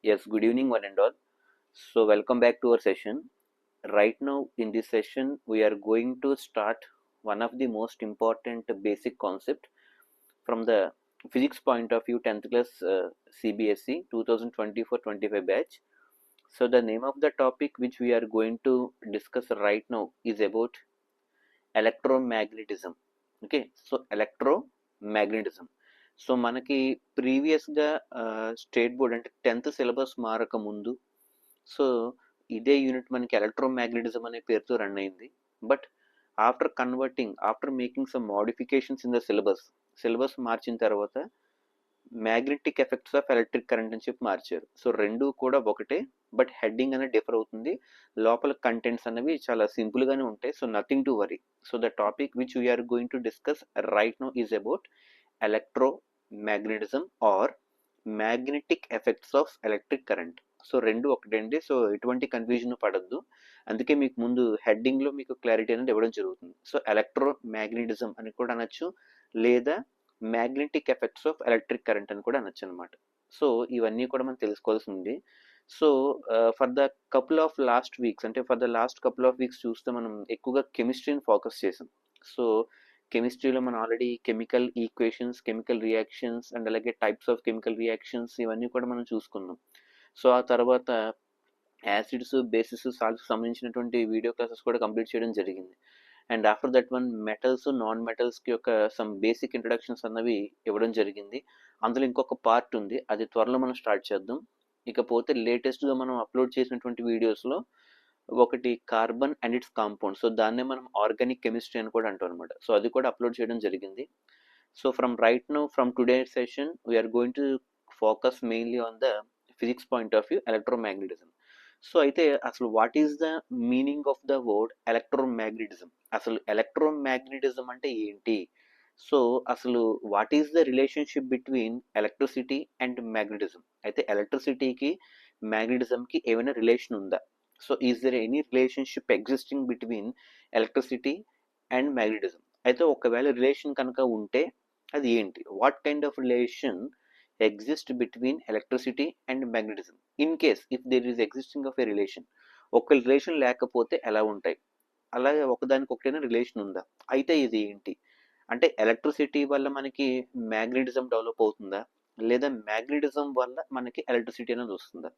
Yes, good evening, one and all. So, welcome back to our session. Right now, in this session, we are going to start one of the most important basic concept from the physics point of view, 10th class CBSE 2024-25 batch. So, the name of the topic which we are going to discuss right now is about electromagnetism. Okay, so electromagnetism. So మనకి ప్రీవియస్గా state board అంటే 10th syllabus మారక ముందు so ఇదే unit మనకి electromagnetism అనే పేరుతో run అయింది. But after making some modifications in the syllabus మార్చిన తర్వాత magnetic effects of electric current అని చెప్పి మార్చారు. సో రెండు కూడా ఒకటే, బట్ హెడ్డింగ్ అనేది డిఫర్ అవుతుంది. లోపల కంటెంట్స్ అనేవి చాలా సింపుల్గానే ఉంటాయి. So nothing to worry. So the topic which we are going to discuss right now is about electromagnetism or magnetic effects of electric current. So రెండు ఒకటండి. సో ఎటువంటి కన్ఫ్యూజన్ పడద్దు. అందుకే మీకు ముందు హెడ్డింగ్లో మీకు క్లారిటీ అనేది ఇవ్వడం జరుగుతుంది. సో ఎలక్ట్రోమాగ్నెటిజం అని కూడా అనొచ్చు, లేదా magnetic effects of electric current అని కూడా అనొచ్చు అనమాట. సో ఇవన్నీ కూడా మనం తెలుసుకోవాల్సి ఉంది. So for the couple of last weeks, అంటే for the last couple of weeks చూస్తే మనం ఎక్కువగా కెమిస్ట్రీని ఫోకస్ చేసాం. సో కెమిస్ట్రీలో మనం already chemical equations, chemical reactions and అలాగే టైప్స్ ఆఫ్ కెమికల్ రియాక్షన్స్ ఇవన్నీ కూడా మనం చూసుకున్నాం. సో ఆ తర్వాత యాసిడ్స్, బేసిస్, సాల్ట్స్ సంబంధించినటువంటి వీడియో క్లాసెస్ కూడా కంప్లీట్ చేయడం జరిగింది. And after that one metals, non మెటల్స్కి యొక్క సమ్ బేసిక్ ఇంట్రడక్షన్స్ అన్నవి ఇవ్వడం జరిగింది. అందులో ఇంకొక పార్ట్ ఉంది, అది త్వరలో మనం స్టార్ట్ చేద్దాం. ఇకపోతే లేటెస్ట్గా మనం అప్లోడ్ చేసినటువంటి వీడియోస్లో ఒకటి carbon and it's compound. So దాన్నే మనం ఆర్గానిక్ కెమిస్ట్రీ అని కూడా అంటాం అనమాట. సో అది కూడా అప్లోడ్ చేయడం జరిగింది. So from today session we are going to focus mainly on the physics point of view electromagnetism. So అయితే అసలు what is the meaning of the word electromagnetism? అసలు ఎలక్ట్రోమాగ్నెటిజం అంటే ఏంటి? సో అసలు what is the relationship between electricity and magnetism? అయితే ఎలక్ట్రిసిటీకి మ్యాగ్నెటిజంకి ఏమైనా రిలేషన్ ఉందా? So is there any relationship existing between electricity and magnetism? అయితే ఒకవేళ రిలేషన్ కనుక ఉంటే అది ఏంటి? What kind of relation exist between electricity and magnetism in case if there is existing of a relation. ఒక రిలేషన్ లేకపోతే ఎలా ఉంటాయి, అలాగే ఒకదానికి ఒకటైనా రిలేషన్ ఉందా? అయితే ఇది ఏంటి అంటే ఎలక్ట్రిసిటీ వల్ల మనకి మ్యాగ్నెటిజం డెవలప్ అవుతుందా, లేదా మ్యాగ్నెటిజం వల్ల మనకి ఎలక్ట్రిసిటీ అనేది వస్తుందా?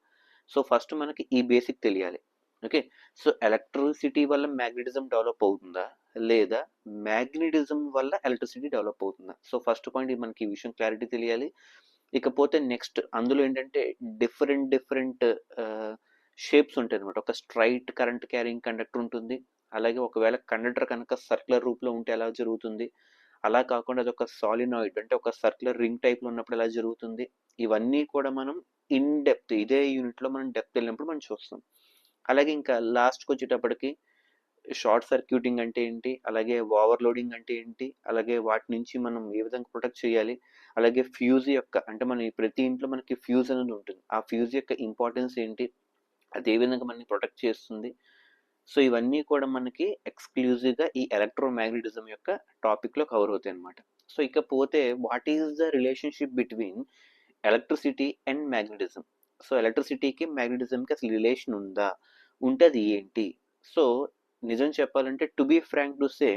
సో ఫస్ట్ మనకి ఈ బేసిక్ తెలియాలి. ఓకే, సో ఎలక్ట్రిసిటీ వల్ల మ్యాగ్నెటిజం డెవలప్ అవుతుందా, లేదా మ్యాగ్నెటిజం వల్ల ఎలక్ట్రిసిటీ డెవలప్ అవుతుందా? సో ఫస్ట్ పాయింట్ మనకి ఈ విషయం క్లారిటీ తెలియాలి. ఇకపోతే నెక్స్ట్ అందులో ఏంటంటే డిఫరెంట్ షేప్స్ ఉంటాయి అనమాట. ఒక స్ట్రైట్ కరెంట్ క్యారింగ్ కండక్టర్ ఉంటుంది, అలాగే ఒకవేళ కండక్టర్ కనుక సర్క్యులర్ రూప్లో ఉంటే ఎలా జరుగుతుంది, అలా కాకుండా అది ఒక సాలినాయిడ్ అంటే ఒక సర్క్యులర్ రింగ్ టైప్లో ఉన్నప్పుడు ఎలా జరుగుతుంది, ఇవన్నీ కూడా మనం ఇన్ డెప్త్ ఇదే యూనిట్లో మనం డెప్త్ వెళ్ళినప్పుడు మనం చూస్తాం. అలాగే ఇంకా లాస్ట్కి వచ్చేటప్పటికి షార్ట్ సర్క్యూటింగ్ అంటే ఏంటి, అలాగే ఓవర్లోడింగ్ అంటే ఏంటి, అలాగే వాటి నుంచి మనం ఏ విధంగా ప్రొటెక్ట్ చేయాలి, అలాగే ఫ్యూజ్ యొక్క అంటే మన ప్రతి ఇంట్లో మనకి ఫ్యూజ్ అనేది ఉంటుంది, ఆ ఫ్యూజ్ యొక్క ఇంపార్టెన్స్ ఏంటి, అది ఏ విధంగా మనకి ప్రొటెక్ట్ చేస్తుంది. సో ఇవన్నీ కూడా మనకి ఎక్స్క్లూజివ్గా ఈ ఎలక్ట్రోమాగ్నెటిజం యొక్క టాపిక్లో కవర్ అవుతాయి అనమాట. సో ఇకపోతే what is the relationship between electricity and magnetism? So ఎలక్ట్రిసిటీకి మ్యాగ్నెటిజంకి అసలు రిలేషన్ ఉందా, ఉంటే అది ఏంటి? సో నిజం చెప్పాలంటే to be frank to say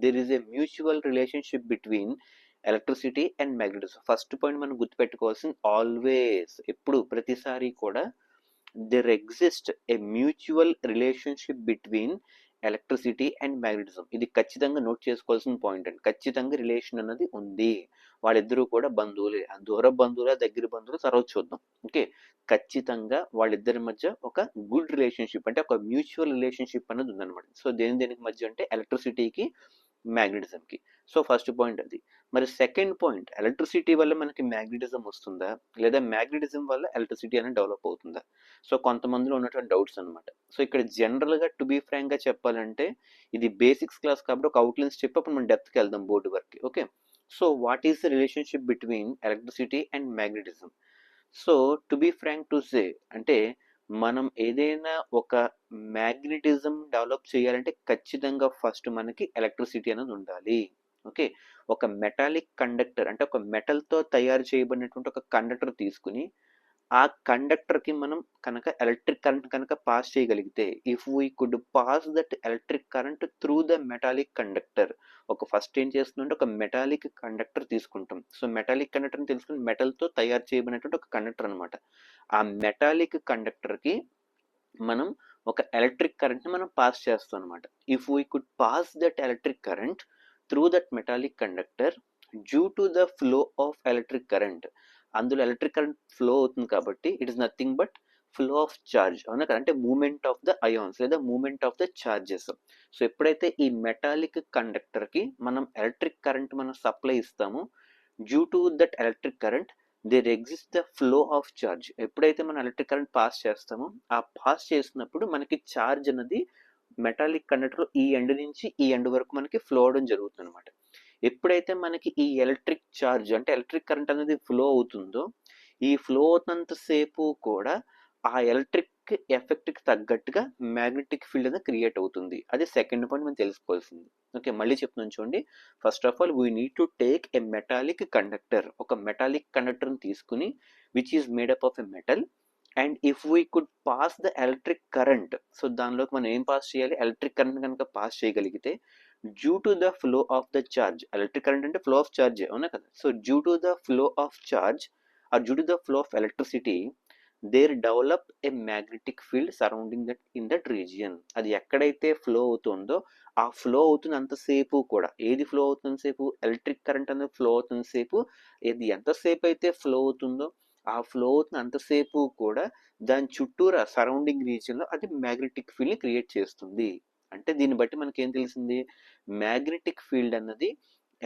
there is a mutual relationship between electricity and magnetism. First point మనం గుర్తుపెట్టుకోవాల్సింది ఆల్వేస్, ఎప్పుడు ప్రతిసారి కూడా there exist a mutual relationship between electricity and magnetism. ఇది ఖచ్చితంగా నోట్ చేసుకోవాల్సిన పాయింట్ అండి. ఖచ్చితంగా రిలేషన్ అన్నది ఉంది, వాళ్ళిద్దరూ కూడా బంధువులే. ఆ దూర బంధువుల దగ్గర బంధువులు తర్వాత చూద్దాం. ఓకే, ఖచ్చితంగా వాళ్ళిద్దరి మధ్య ఒక గుడ్ రిలేషన్షిప్ అంటే ఒక మ్యూచువల్ రిలేషన్షిప్ అనేది ఉందన్నమాట. సో దేనికి మధ్య అంటే ఎలక్ట్రిసిటీకి మ్యాగ్నెటిజంకి. సో ఫస్ట్ పాయింట్ అది. మరి సెకండ్ పాయింట్, ఎలక్ట్రిసిటీ వల్ల మనకి మ్యాగ్నెటిజం వస్తుందా, లేదా మ్యాగ్నెటిజం వల్ల ఎలక్ట్రిసిటీ అనేది డెవలప్ అవుతుందా? సో కొంతమందిలో ఉన్నటువంటి డౌట్స్ అనమాట. సో ఇక్కడ జనరల్గా టు బీ ఫ్రాంక్గా చెప్పాలంటే ఇది బేసిక్స్ క్లాస్ కాబట్టి ఒక అవుట్లైన్స్ చెప్పి అప్పుడు మనం డెప్త్కి వెళ్దాం బోర్డు వరకు. Okay, so what is the relationship between electricity and magnetism? So to be frank to say అంటే మనం ఏదైనా ఒక మ్యాగ్నెటిజం డెవలప్ చేయాలంటే ఖచ్చితంగా ఫస్ట్ మనకి ఎలక్ట్రిసిటీ అనేది ఉండాలి. ఓకే, ఒక మెటాలిక్ కండక్టర్ అంటే ఒక మెటల్తో తయారు చేయబడినటువంటి ఒక కండక్టర్ తీసుకుని ఆ కండక్టర్కి మనం కనుక ఎలక్ట్రిక్ కరెంట్ కనుక పాస్ చేయగలిగితే, if we could pass that electric current through the metallic conductor, ఒక ఫస్ట్ ఏం చేస్తుందంటే ఒక మెటాలిక్ కండక్టర్ తీసుకుంటాం. సో మెటాలిక్ కండక్టర్ని తెలుసుకుని మెటల్తో తయారు చేయబడినటువంటి ఒక కండక్టర్ అనమాట. ఆ మెటాలిక్ కండక్టర్కి మనం ఒక ఎలక్ట్రిక్ కరెంట్ని మనం పాస్ చేస్తాం అనమాట. If we could pass that electric current through that metallic conductor due to the flow of electric current, అందులో ఎలక్ట్రిక్ కరెంట్ ఫ్లో అవుతుంది కాబట్టి it is nothing but flow of charge, అవునా కదా, అంటే మూమెంట్ ఆఫ్ ద అయాన్స్ లేదా moment of the charges. So ఎప్పుడైతే ఈ metallic కండక్టర్కి మనం ఎలక్ట్రిక్ కరెంట్ మనం సప్లై ఇస్తామో, due to that electric current there exist the flow of charge. ఎప్పుడైతే మనం ఎలక్ట్రిక్ కరెంట్ పాస్ చేస్తామో, ఆ పాస్ చేసినప్పుడు మనకి ఛార్జ్ అనేది మెటాలిక్ కండక్టర్ ఈ ఎండ్ నుంచి ఈ ఎండ్ వరకు మనకి ఫ్లో అవడం జరుగుతుంది అనమాట. ఎప్పుడైతే మనకి ఈ ఎలక్ట్రిక్ ఛార్జ్ అంటే ఎలక్ట్రిక్ కరెంట్ అనేది ఫ్లో అవుతుందో, ఈ ఫ్లో అవుతున్నంత సేపు కూడా ఆ ఎలక్ట్రిక్ ఎఫెక్ట్కి తగ్గట్టుగా మ్యాగ్నెటిక్ ఫీల్డ్ అనేది క్రియేట్ అవుతుంది. అది సెకండ్ పాయింట్ మనం తెలుసుకోవాల్సింది. ఓకే, మళ్ళీ చెప్తున్నాను చూడండి. First of all we need to take a metallic conductor, ఒక మెటాలిక్ కండక్టర్ని తీసుకుని which is made up of a metal, and if we could pass the electric current, so దానిలోకి మనం ఏం పాస్ చేయాలి, ఎలక్ట్రిక్ కరెంట్ కనుక పాస్ చేయగలిగితే due to the flow of the charge, electric current అంటే ఫ్లో ఆఫ్ ఛార్జ్, అవునా కదా. So due to the flow of charge or due to the flow of electricity there develop a magnetic field surrounding that in that region. అది ఎక్కడైతే flow అవుతుందో ఆ flow అవుతున్నంతసేపు కూడా, ఏది ఫ్లో అవుతున్నంతసేపు, ఎలక్ట్రిక్ కరెంట్ అనేది ఫ్లో అవుతున్నంతసేపు, ఇది ఎంతసేపు అయితే ఫ్లో అవుతుందో ఆ ఫ్లో అవుతున్నంతసేపు కూడా దాని చుట్టూరా సరౌండింగ్ రీజియన్లో అది మ్యాగ్నెటిక్ ఫీల్డ్ని క్రియేట్ చేస్తుంది. అంటే దీన్ని బట్టి మనకి ఏం తెలిసింది, మ్యాగ్నెటిక్ ఫీల్డ్ అన్నది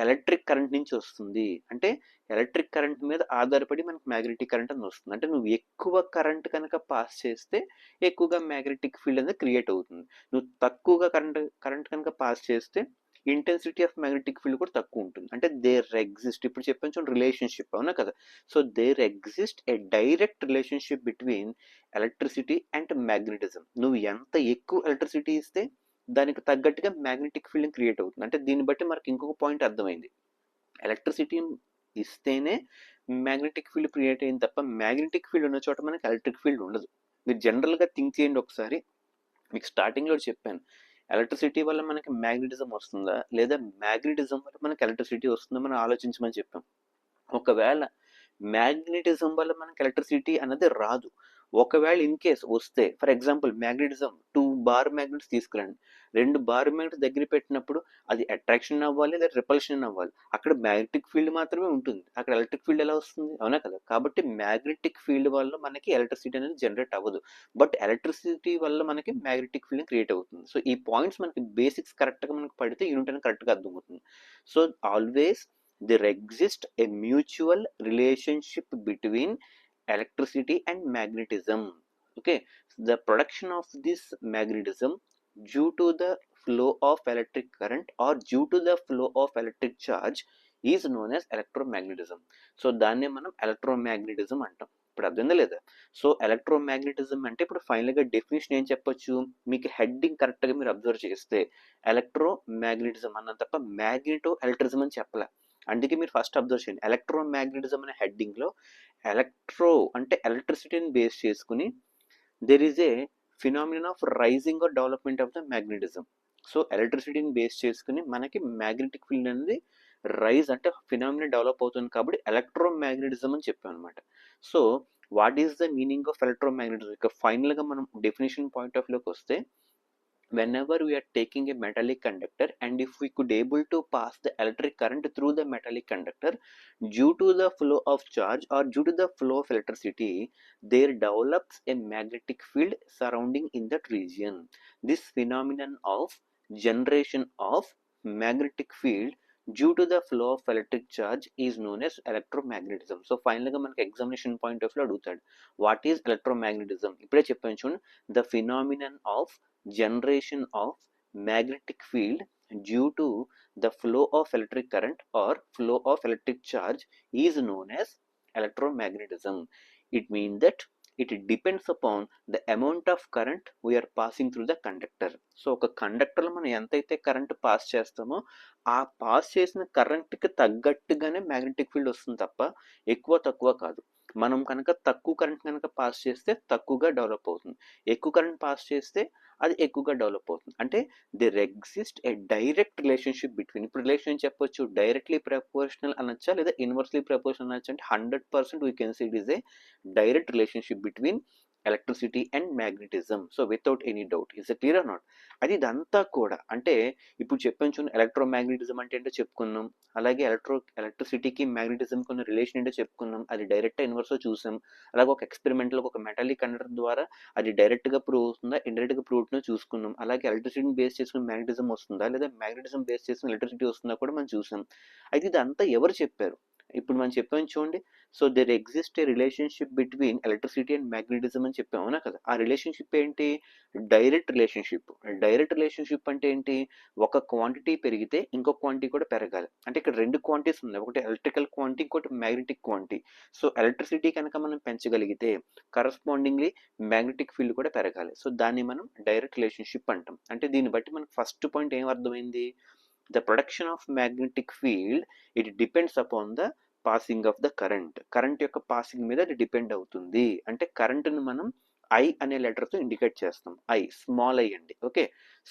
ఎలక్ట్రిక్ కరెంట్ నుంచి వస్తుంది. అంటే ఎలక్ట్రిక్ కరెంట్ మీద ఆధారపడి మనకి మ్యాగ్నెటిక్ కరెంట్ అని వస్తుంది. అంటే నువ్వు ఎక్కువ కరెంట్ కనుక పాస్ చేస్తే ఎక్కువగా మ్యాగ్నెటిక్ ఫీల్డ్ అనేది క్రియేట్ అవుతుంది. నువ్వు తక్కువగా కరెంట్ కనుక పాస్ చేస్తే ఇంటెన్సిటీ ఆఫ్ మ్యాగ్నెటిక్ ఫీల్డ్ కూడా తక్కువ ఉంటుంది. అంటే దేర్ ఎగ్జిస్ట్, ఇప్పుడు చెప్పాను చూడండి రిలేషన్షిప్, అవునా కదా. So there exist a direct relationship between electricity and magnetism. నువ్వు ఎంత ఎక్కువ ఎలక్ట్రిసిటీ ఇస్తే దానికి తగ్గట్టుగా మ్యాగ్నెటిక్ ఫీల్డ్ క్రియేట్ అవుతుంది. అంటే దీన్ని బట్టి మనకి ఇంకొక పాయింట్ అర్థమైంది, ఎలక్ట్రిసిటీ ఇస్తేనే మ్యాగ్నెటిక్ ఫీల్డ్ క్రియేట్ అయింది తప్ప మ్యాగ్నెటిక్ ఫీల్డ్ ఉన్న చోట మనకి ఎలక్ట్రిక్ ఫీల్డ్ ఉండదు. మీరు జనరల్గా థింక్ చేయండి ఒకసారి. మీకు స్టార్టింగ్లో చెప్పాను, ఎలక్ట్రిసిటీ వల్ల మనకి మ్యాగ్నెటిజం వస్తుందా లేదా మ్యాగ్నెటిజం వల్ల మనకి ఎలక్ట్రిసిటీ వస్తుందా మనం ఆలోచించమని చెప్పాం. ఒకవేళ మ్యాగ్నెటిజం వల్ల మనకి ఎలక్ట్రిసిటీ అన్నది రాదు, ఒకవేళ ఇన్ కేస్ వస్తే, for example magnetism 2 bar magnets తీసుకురండి, 2 బార్ మ్యాగ్నెట్స్ దగ్గర పెట్టినప్పుడు అది అట్రాక్షన్ అవ్వాలి లేదా రిపల్షన్ అవ్వాలి, అక్కడ మ్యాగ్నెటిక్ ఫీల్డ్ మాత్రమే ఉంటుంది, అక్కడ ఎలక్ట్రిక్ ఫీల్డ్ ఎలా వస్తుంది, అవునా కదా. కాబట్టి మ్యాగ్నెటిక్ ఫీల్డ్ వల్ల మనకి ఎలక్ట్రిసిటీ అనేది జనరేట్ అవ్వదు, బట్ ఎలక్ట్రిసిటీ వల్ల మనకి మ్యాగ్నెటిక్ ఫీల్డ్ క్రియేట్ అవుతుంది. సో ఈ పాయింట్స్ మనకి బేసిక్స్ కరెక్ట్గా మనకి పడితే యూనిట్ అనేది కరెక్ట్గా అర్థమవుతుంది. So always there exists a mutual relationship between electricity and magnetism. Okay, the production of this magnetism due to the flow of electric current or due to the flow of electric charge is known as electromagnetism. So దాన్నే మనం electromagnetism అంటాం. ఇప్పుడు అర్థమైందా లేదా. So electromagnetism అంటే ఇప్పుడు ఫైనల్గా definition ఏం చెప్పొచ్చు, మీకు హెడ్డింగ్ కరెక్ట్గా మీరు అబ్జర్వ్ చేస్తే ఎలక్ట్రోమాగ్నెటిజం అన్న తప్ప మ్యాగ్నెటో ఎలక్ట్రిజం అని చెప్పలే. అందుకే మీరు ఫస్ట్ అబ్జర్వ్ చేయండి, ఎలక్ట్రోమాగ్నెటిజం అనే హెడ్డింగ్లో ఎలక్ట్రో అంటే ఎలక్ట్రిసిటీని బేస్ చేసుకుని there is a phenomenon of rising or development of the magnetism. So ఎలక్ట్రిసిటీని బేస్ చేసుకుని మనకి మ్యాగ్నెటిక్ ఫీల్డ్ అనేది రైజ్ అంటే ఫినామినా డెవలప్ అవుతుంది కాబట్టి ఎలక్ట్రోమాగ్నెటిజం అని చెప్పాం అనమాట. So what is the meaning of electromagnetism, ఇక ఫైనల్గా మనం డెఫినేషన్ పాయింట్ ఆఫ్ వ్యూలోకి వస్తే, whenever we are taking a metallic conductor and if we could able to pass the electric current through the metallic conductor due to the flow of charge or due to the flow of electricity, there develops a magnetic field surrounding in that region. This phenomenon of generation of magnetic field due to the flow of electric charge is known as electromagnetism. So finally మనకి examination point of view అడుగుతాడు, what is electromagnetism. ఇప్పుడే చెప్పాను చూడండి, the phenomenon of generation of magnetic field due to the flow of electric current or flow of electric charge is known as electromagnetism. It means that it depends upon the amount of current we are passing through the conductor. So ఒక కండక్టర్లో మనం ఎంతైతే current pass చేస్తామో ఆ pass చేసిన కరెంట్కి తగ్గట్టుగానే magnetic field వస్తుంది తప్ప ఎక్కువ తక్కువ కాదు. మనం కనుక తక్కువ కరెంట్ కనుక పాస్ చేస్తే తక్కువగా డెవలప్ అవుతుంది, ఎక్కువ కరెంట్ పాస్ చేస్తే అది ఎక్కువగా డెవలప్ అవుతుంది. అంటే there exist a direct relationship between, ఇప్పుడు రిలేషన్ చెప్పొచ్చు డైరెక్ట్లీ ప్రపోర్షనల్ అనొచ్చా లేదా ఇన్వర్స్లీ ప్రపోర్షనల్ అనొచ్చు అంటే 100% we can see it is a direct relationship between electricity and magnetism. So without any doubt. Is clear or not? అది ఇదంతా కూడా అంటే ఇప్పుడు చెప్పాను చూడండి, ఎలక్ట్రోమాగ్నెటిజం అంటే ఏంటో చెప్పుకున్నాం, అలాగే ఎలక్ట్రిసిటీకి మ్యాగ్నెటిజంకి ఉన్న రిలేషన్ ఏంటో చెప్పుకున్నాం, అది డైరెక్ట్ ఇన్వర్స్ చూసాం, అలాగే ఒక ఎక్స్పెరిమెంటల్ ఒక మెటాలిక్ కండక్టర్ ద్వారా అది డైరెక్ట్గా ప్రూవ్ అవుతుందా ఇండైరెక్ట్గా ప్రూవ్ అవుతుందో చూసుకున్నాం, అలాగే ఎలక్ట్రిసిటీని బేస్ చేసుకుని మ్యాగ్నెటిజం వస్తుందా లేదా మ్యాగ్నెటిజం బేస్ చేసుకుని ఎలక్ట్రిసిటీ వస్తుందా కూడా మనం చూసాం. అయితే ఇదంతా ఎవరు చెప్పారు? ఇప్పుడు మనం చెప్పాము చూడండి, so there exist a relationship between electricity and magnetism అని చెప్పాము, అవునా కదా? ఆ రిలేషన్షిప్ ఏంటి? Direct relationship. డైరెక్ట్ రిలేషన్షిప్ అంటే ఏంటి? ఒక క్వాంటిటీ పెరిగితే ఇంకో క్వాంటిటీ కూడా పెరగాలి. అంటే ఇక్కడ రెండు క్వాంటిటీస్ ఉన్నాయి, ఒకటి ఎలక్ట్రికల్ క్వాంటిటీ, ఇంకోటి మ్యాగ్నెటిక్ క్వాంటిటీ. సో ఎలక్ట్రిసిటీ కనుక మనం పెంచగలిగితే కరస్పాండింగ్లీ మ్యాగ్నెటిక్ ఫీల్డ్ కూడా పెరగాలి. సో దాన్ని మనం డైరెక్ట్ రిలేషన్షిప్ అంటాం. అంటే దీన్ని బట్టి మనకు ఫస్ట్ పాయింట్ ఏం అర్థమైంది? The production of magnetic field it depends upon the passing of the current. Current యొక్క పాసింగ్ మీద అది డిపెండ్ అవుతుంది. అంటే కరెంట్ను మనం ఐ అనే లెటర్తో ఇండికేట్ చేస్తాం. ఐ స్మాల్ ఐ అండి, ఓకే.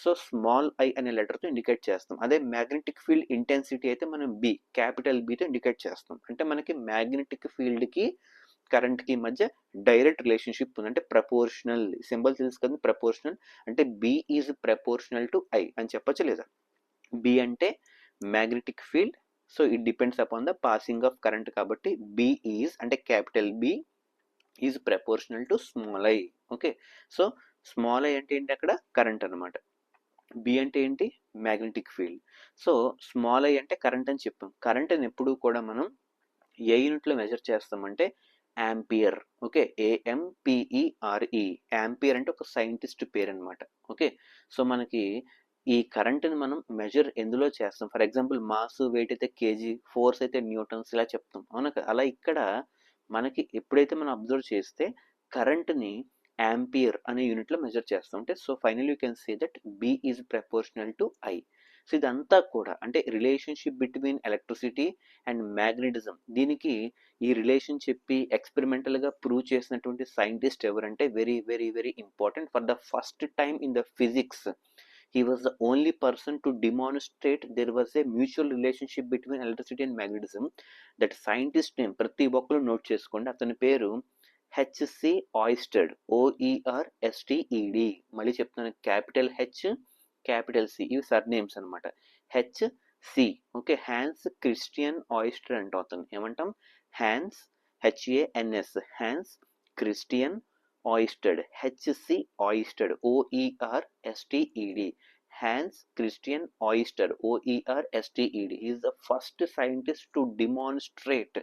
సో స్మాల్ ఐ అనే లెటర్తో ఇండికేట్ చేస్తాం. అదే మ్యాగ్నెటిక్ ఫీల్డ్ ఇంటెన్సిటీ అయితే మనం బి, క్యాపిటల్ బితో ఇండికేట్ చేస్తాం. అంటే మనకి మ్యాగ్నెటిక్ ఫీల్డ్కి కరెంట్కి మధ్య డైరెక్ట్ రిలేషన్షిప్ ఉంది. అంటే ప్రపోర్షనల్ సింబల్ తెలుసు కదా, ప్రపోర్షనల్ అంటే B is proportional to I అని చెప్పొచ్చు లేదా? బి అంటే magnetic field, so it depends upon the passing of current కాబట్టి బి ఈజ్ అంటే capital B is proportional to small I. Okay, so small I అంటే ఏంటి? అక్కడ కరెంట్ అనమాట. బి అంటే ఏంటి? Magnetic field. So small I అంటే కరెంట్ అని చెప్పాం. కరెంట్ అని ఎప్పుడు కూడా మనం ఏ యూనిట్లో మెజర్ చేస్తామంటే యాంపియర్. ఓకే, ఏఎంపిఈఆర్ఈ. యాంపియర్ అంటే ఒక సైంటిస్ట్ పేరు అనమాట. ఓకే, సో మనకి ఈ కరెంట్ని మనం మెజర్ ఎందులో చేస్తాం? ఫర్ ఎగ్జాంపుల్ మాస్ వెయిట్ అయితే కేజీ, ఫోర్స్ అయితే న్యూటన్స్, ఇలా చెప్తాం, అవునా? అలా ఇక్కడ మనకి ఎప్పుడైతే మనం అబ్జర్వ్ చేస్తే కరెంట్ని యాంపియర్ అనే యూనిట్లో మెజర్ చేస్తాం. అంటే so final you can say that be is proportional to I. So ఇదంతా కూడా అంటే relationship between electricity and magnetism. దీనికి ఈ రిలేషన్ చెప్పి ఎక్స్పెరిమెంటల్గా ప్రూవ్ చేసినటువంటి సైంటిస్ట్ ఎవరంటే very very very important. For the first time in the physics he was the only person to demonstrate there was a mutual relationship between electricity and magnetism. That scientist name ప్రతి ఒక్కరు note చేసుకోండి, అతని పేరు HC ఆయిస్టెడ్, ఓఈఆర్ఎస్టిఈడి. మళ్ళీ చెప్తున్నాను, capital H capital C, ఇవి sir names అనమాట. HC, okay, Hans Christian ఆయిస్టెడ్ అంటాం. అతను ఏమంటాం? హ్యాన్స్, హెచ్ఏఎన్ఎస్, హ్యాన్స్ Christian ఆయిస్టెడ్, HC ఆయిస్టెడ్, ఓఈఆర్ఎస్టిఈడి. Hans Christian Ørsted, OERSTED. He is the first scientist to demonstrate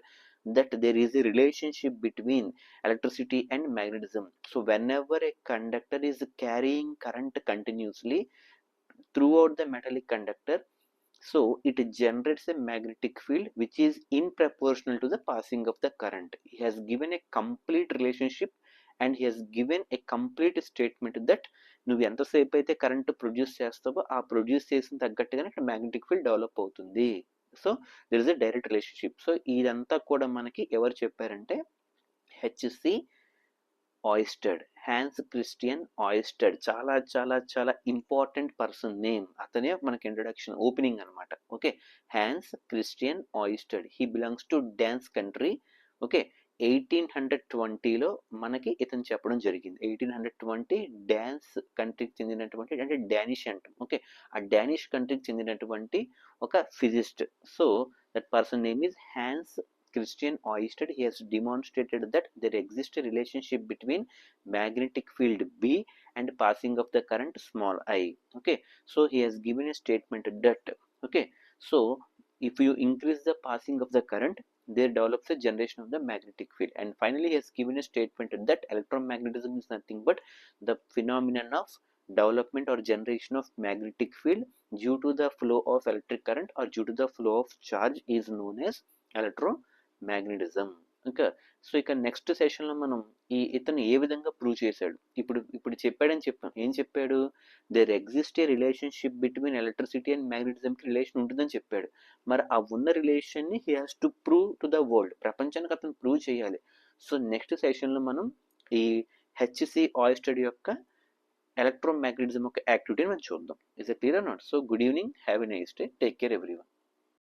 that there is a relationship between electricity and magnetism. So whenever a conductor is carrying current continuously throughout the metallic conductor, so it generates a magnetic field which is in proportional to the passing of the current. He has given a complete relationship and he has given a complete statement that నువ్వు ఎంతసేపు అయితే current produce చేస్తావో ఆ produce చేసిన తగ్గట్టుగానే ఇక్కడ magnetic field develop అవుతుంది. So there is a direct relationship. So ఇదంతా కూడా మనకి ఎవరు చెప్పారంటే హెచ్సి ఆయిస్టెడ్, హ్యాన్స్ క్రిస్టియన్ ఆయిస్టెడ్. చాలా చాలా చాలా ఇంపార్టెంట్ పర్సన్ నేమ్. అతనే మనకి ఇంట్రొడక్షన్ ఓపెనింగ్ అనమాట. Okay, Hans Christian Oersted. He belongs to Danes country. Okay, 1820లో మనకి ఇతను చెప్పడం జరిగింది. 1820 డాన్స్ కంట్రీకి చెందినటువంటి, అంటే డానిష్ అంటాం. ఓకే, ఆ డానిష్ కంట్రీకి చెందినటువంటి ఒక physicist. So that person name is Hans Christian Ørsted. He has demonstrated that there exists a relationship between magnetic field B and passing of the current small I. Okay, so he has given a statement that, okay, so if you increase the passing of the current, there develops a generation of the magnetic field. And finally he has given a statement that electromagnetism is nothing but the phenomenon of development or generation of magnetic field due to the flow of electric current or due to the flow of charge is known as electromagnetism. ఇంకా so ఇక next సెషన్లో మనం ఇతను ఏ విధంగా prove చేశాడు, ఇప్పుడు చెప్పాడని చెప్పాం. ఏం చెప్పాడు? There exist a relationship between electricity and మ్యాగ్నెటిజంకి రిలేషన్ ఉంటుందని చెప్పాడు. మరి ఆ ఉన్న రిలేషన్ని he has to prove to the world. ప్రపంచానికి అతను ప్రూవ్ చేయాలి. సో నెక్స్ట్ సెషన్లో మనం ఈ హెచ్సి ఆయిస్టెడ్ యొక్క ఎలక్ట్రోమాగ్నెటిజం యొక్క యాక్టివిటీని మనం చూద్దాం. Is it clear or not? So good evening, have a nice day, take care everyone.